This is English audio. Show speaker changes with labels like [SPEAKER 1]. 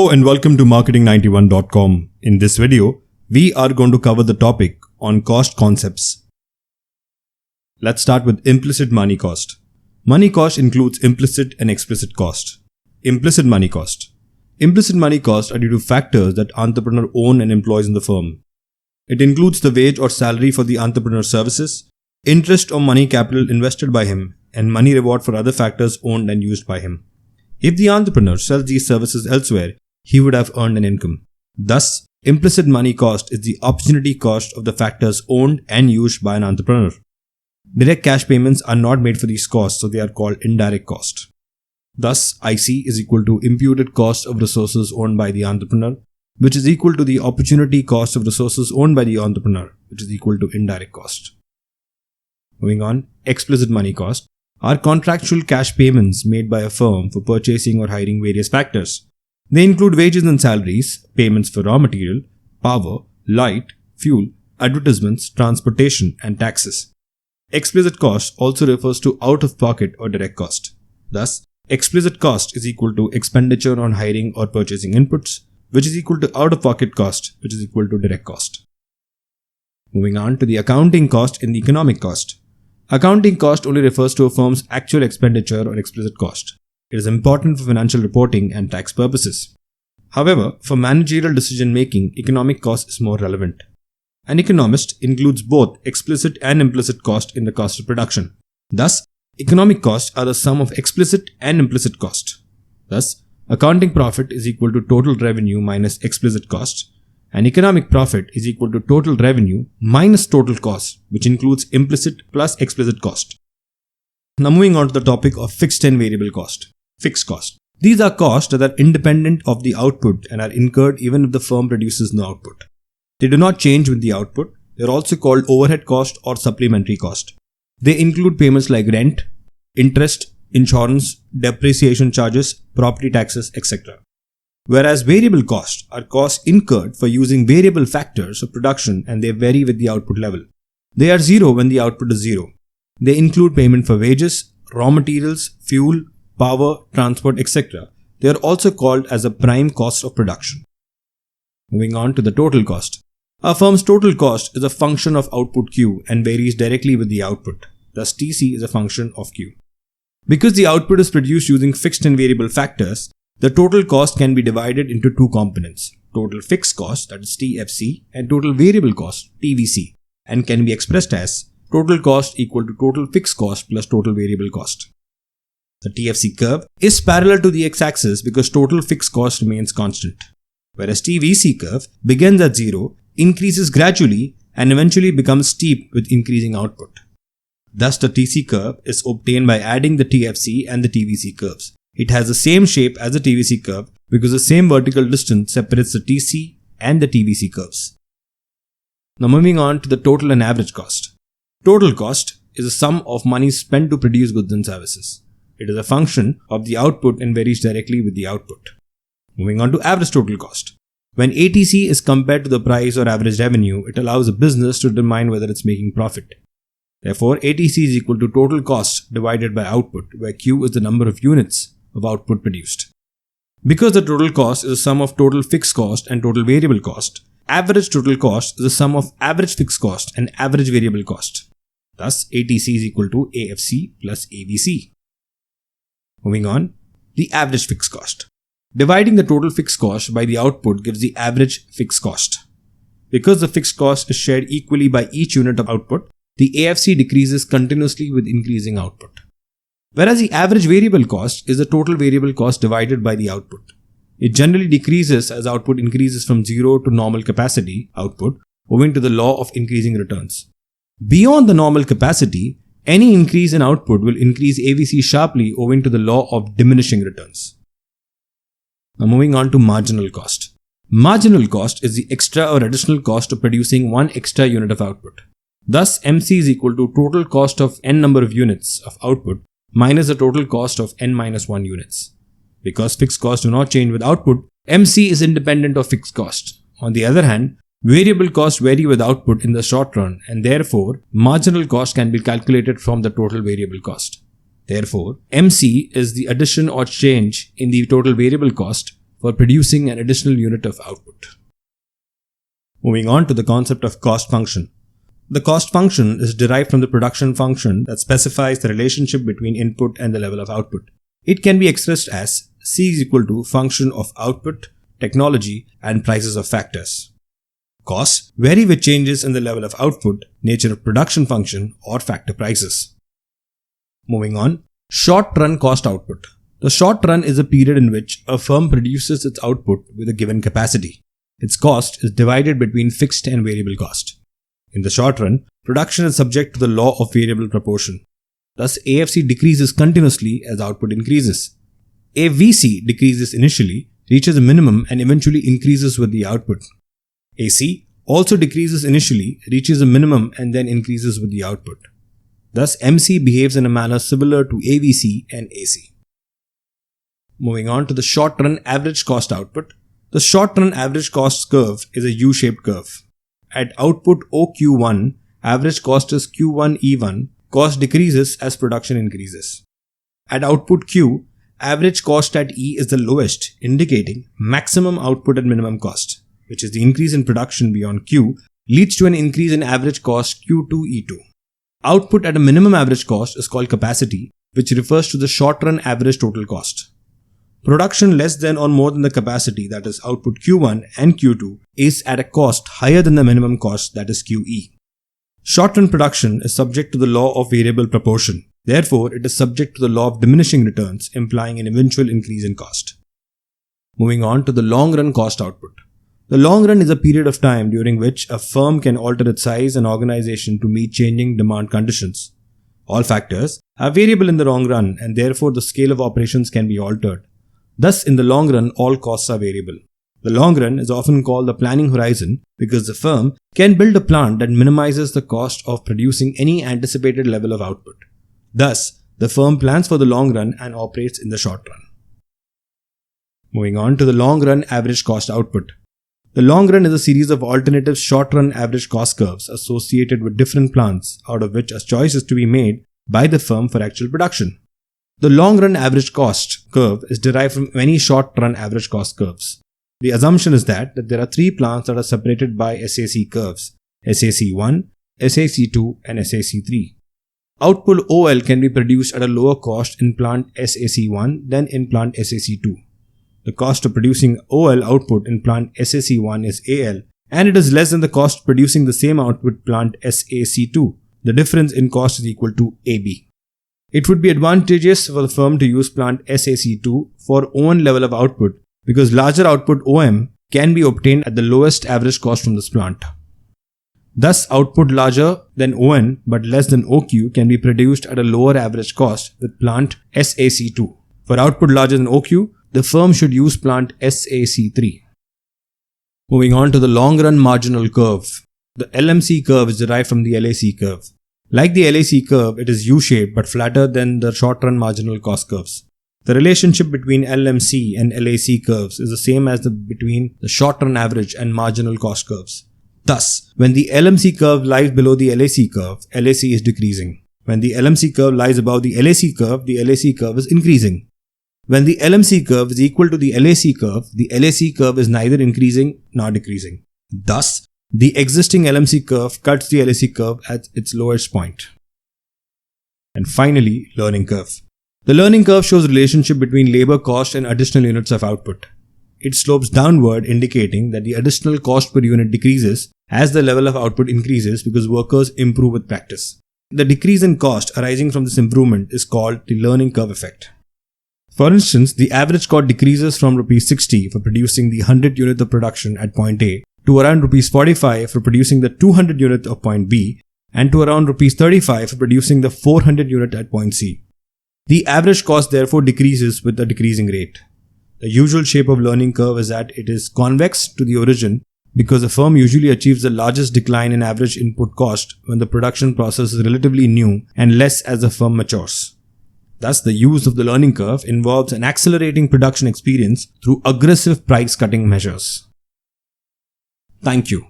[SPEAKER 1] Hello and welcome to marketing91.com. In this video, we are going to cover the topic on cost concepts. Let's start with implicit money cost. Money cost includes implicit and explicit cost. Implicit money cost. Implicit money costs are due to factors that entrepreneur own and employs in the firm. It includes the wage or salary for the entrepreneur's services, interest or money capital invested by him, and money reward for other factors owned and used by him. If the entrepreneur sells these services elsewhere, he would have earned an income. Thus, implicit money cost is the opportunity cost of the factors owned and used by an entrepreneur. Direct cash payments are not made for these costs, so they are called indirect cost. Thus, IC is equal to imputed cost of resources owned by the entrepreneur, which is equal to the opportunity cost of resources owned by the entrepreneur, which is equal to indirect cost. Moving on, explicit money cost are contractual cash payments made by a firm for purchasing or hiring various factors. They include wages and salaries, payments for raw material, power, light, fuel, advertisements, transportation, and taxes. Explicit cost also refers to out-of-pocket or direct cost. Thus, explicit cost is equal to expenditure on hiring or purchasing inputs, which is equal to out-of-pocket cost, which is equal to direct cost. Moving on to the accounting cost in the economic cost. Accounting cost only refers to a firm's actual expenditure or explicit cost. It is important for financial reporting and tax purposes. However, for managerial decision making, economic cost is more relevant. An economist includes both explicit and implicit cost in the cost of production. Thus, economic costs are the sum of explicit and implicit cost. Thus, accounting profit is equal to total revenue minus explicit cost, and economic profit is equal to total revenue minus total cost, which includes implicit plus explicit cost. Now moving on to the topic of fixed and variable cost. Fixed cost. These are costs that are independent of the output and are incurred even if the firm produces no output. They do not change with the output. They are also called overhead cost or supplementary cost. They include payments like rent, interest, insurance, depreciation charges, property taxes, etc. Whereas variable costs are costs incurred for using variable factors of production and they vary with the output level. They are zero when the output is zero. They include payment for wages, raw materials, fuel, power, transport, etc. They are also called as a prime cost of production. Moving on to the total cost. A firm's total cost is a function of output Q and varies directly with the output. Thus, TC is a function of Q. Because the output is produced using fixed and variable factors, the total cost can be divided into two components, total fixed cost, that is TFC, and total variable cost, TVC, and can be expressed as total cost equal to total fixed cost plus total variable cost. The TFC curve is parallel to the x-axis because total fixed cost remains constant, whereas TVC curve begins at 0, increases gradually, and eventually becomes steep with increasing output. Thus, the TC curve is obtained by adding the TFC and the TVC curves. It has the same shape as the TVC curve because the same vertical distance separates the TC and the TVC curves. Now moving on to the total and average cost. Total cost is a sum of money spent to produce goods and services. It is a function of the output and varies directly with the output. Moving on to average total cost. When ATC is compared to the price or average revenue, it allows a business to determine whether it's making profit. Therefore, ATC is equal to total cost divided by output, where Q is the number of units of output produced. Because the total cost is a sum of total fixed cost and total variable cost, average total cost is a sum of average fixed cost and average variable cost. Thus, ATC is equal to AFC plus AVC. Moving on, the average fixed cost. Dividing the total fixed cost by the output gives the average fixed cost. Because the fixed cost is shared equally by each unit of output, the AFC decreases continuously with increasing output. Whereas the average variable cost is the total variable cost divided by the output. It generally decreases as output increases from 0 to normal capacity output owing to the law of increasing returns. Beyond the normal capacity, any increase in output will increase AVC sharply owing to the law of diminishing returns. Now moving on to marginal cost. Marginal cost is the extra or additional cost of producing one extra unit of output. Thus, MC is equal to total cost of n number of units of output minus the total cost of n minus 1 units. Because fixed costs do not change with output, MC is independent of fixed cost. On the other hand, variable costs vary with output in the short run and therefore marginal cost can be calculated from the total variable cost. Therefore, MC is the addition or change in the total variable cost for producing an additional unit of output. Moving on to the concept of cost function. The cost function is derived from the production function that specifies the relationship between input and the level of output. It can be expressed as C is equal to function of output, technology, and prices of factors. Costs vary with changes in the level of output, nature of production function, or factor prices. Moving on, short-run cost output. The short run is a period in which a firm produces its output with a given capacity. Its cost is divided between fixed and variable cost. In the short run, production is subject to the law of variable proportion. Thus, AFC decreases continuously as output increases. AVC decreases initially, reaches a minimum, and eventually increases with the output. AC also decreases initially, reaches a minimum, and then increases with the output. Thus, MC behaves in a manner similar to AVC and AC. Moving on to the short-run average cost output. The short-run average cost curve is a U-shaped curve. At output OQ1, average cost is Q1E1, cost decreases as production increases. At output Q, average cost at E is the lowest, indicating maximum output at minimum cost, which is the increase in production beyond Q, leads to an increase in average cost Q2E2. Output at a minimum average cost is called capacity, which refers to the short-run average total cost. Production less than or more than the capacity, that is output Q1 and Q2, is at a cost higher than the minimum cost, that is QE. Short-run production is subject to the law of variable proportion. Therefore, it is subject to the law of diminishing returns, implying an eventual increase in cost. Moving on to the long-run cost output. The long run is a period of time during which a firm can alter its size and organization to meet changing demand conditions. All factors are variable in the long run, and therefore the scale of operations can be altered. Thus, in the long run, all costs are variable. The long run is often called the planning horizon because the firm can build a plant that minimizes the cost of producing any anticipated level of output. Thus, the firm plans for the long run and operates in the short run. Moving on to the long run average cost output. The long run is a series of alternative short run average cost curves associated with different plants, out of which a choice is to be made by the firm for actual production. The long-run average cost curve is derived from many short-run average cost curves. The assumption is that there are three plants that are separated by SAC curves: SAC1, SAC2, and SAC3. Output OL can be produced at a lower cost in plant SAC1 than in plant SAC2. The cost of producing OL output in plant SAC1 is AL, and it is less than the cost of producing the same output plant SAC2. The difference in cost is equal to AB. It would be advantageous for the firm to use plant SAC2 for ON level of output because larger output OM can be obtained at the lowest average cost from this plant. Thus, output larger than ON but less than OQ can be produced at a lower average cost with plant SAC2. For output larger than OQ, the firm should use plant SAC3. Moving on to the long-run marginal curve. The LMC curve is derived from the LAC curve. Like the LAC curve, it is U-shaped but flatter than the short-run marginal cost curves. The relationship between LMC and LAC curves is the same as between the short-run average and marginal cost curves. Thus, when the LMC curve lies below the LAC curve, LAC is decreasing. When the LMC curve lies above the LAC curve is increasing. When the LMC curve is equal to the LAC curve is neither increasing nor decreasing. Thus, the existing LMC curve cuts the LAC curve at its lowest point. And finally, learning curve. The learning curve shows relationship between labor cost and additional units of output. It slopes downward, indicating that the additional cost per unit decreases as the level of output increases because workers improve with practice. The decrease in cost arising from this improvement is called the learning curve effect. For instance, the average cost decreases from ₹60 for producing the 100 unit of production at point A to around ₹45 for producing the 200 unit of point B and to around ₹35 for producing the 400 unit at point C. The average cost therefore decreases with a decreasing rate. The usual shape of learning curve is that it is convex to the origin because the firm usually achieves the largest decline in average input cost when the production process is relatively new and less as the firm matures. Thus, the use of the learning curve involves an accelerating production experience through aggressive price cutting measures. Thank you.